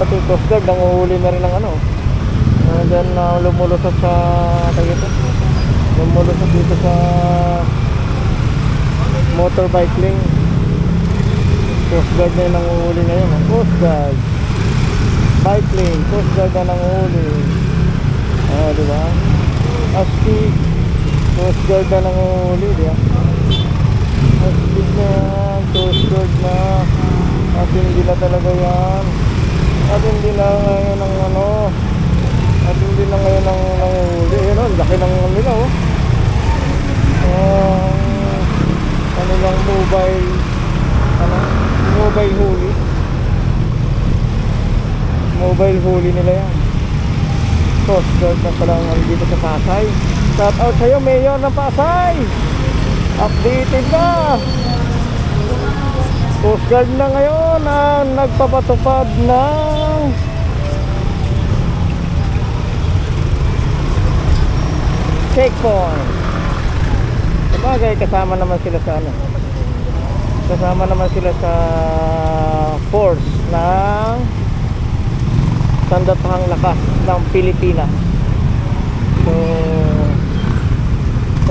pati Coast Guard nanguhuli na rin ng ano. And then lumulusot sa ito. Lumulusot dito sa motorbike lane. Coast Guard na yung nanguhuli ngayon. Coast Guard, bike lane, Coast Guard na nanguhuli. Diba? Astig, Coast Guard na nanguhuli, diba? Astig na yan, Coast Guard na. At hindi na talaga yan. At hindi na ngayon ng ano. At hindi na ngayon ng nanguhuli. Yun o, laki ng nila oh. Kanilang mobile huli. Mobile huli nila yan. Coast Guard na pala dito sa Pasay. Shout out sa'yo, Mayor ng Pasay. Updated na. Coast Guard na ngayon ang nagpapatupad ng checkpoint. Sabagay, kasama naman sila sa ano. Kasama naman sila sa force ng Sandatahang Lakas ng Pilipinas. So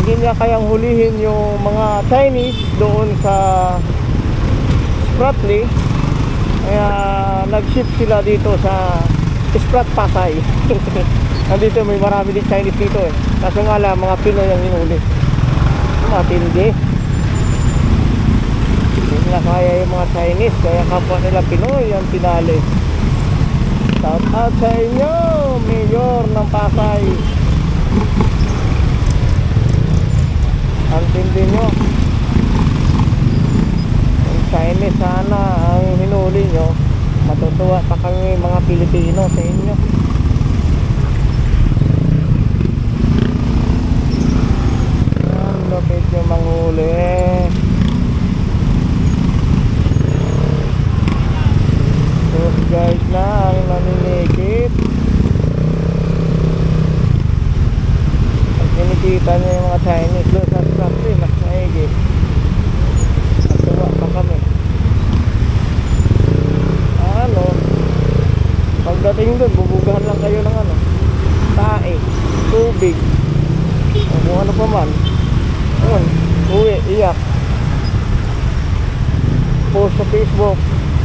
hindi niya kayang hulihin yung mga Chinese doon sa Spratly, kaya nag-shift sila dito sa Sprat Pasay. Nandito may marami din Chinese dito eh. Kaso nga lang mga Pinoy ang hinuli. Matindi. Hindi na kaya yung mga Chinese, kaya kapwa nila Pinoy ang pinali. Shout out sa inyo, Mayor ng Pasay. Ang tindi nyo. Ang Chinese sana ang hinuli nyo, matutuwa pa kami mga Pilipino sa inyo. Ang lupit nyo manghuli. Those guys na ang naninikip. Pag kinikita nyo yung mga Chinese doon sa Spratly, mas maigit. Matuwa pa kami. Ano, pagdating doon, bubugahan lang kayo ng ano, tae, tubig, o kung ano pa man. Yun, uwi, iyak. Post sa Facebook,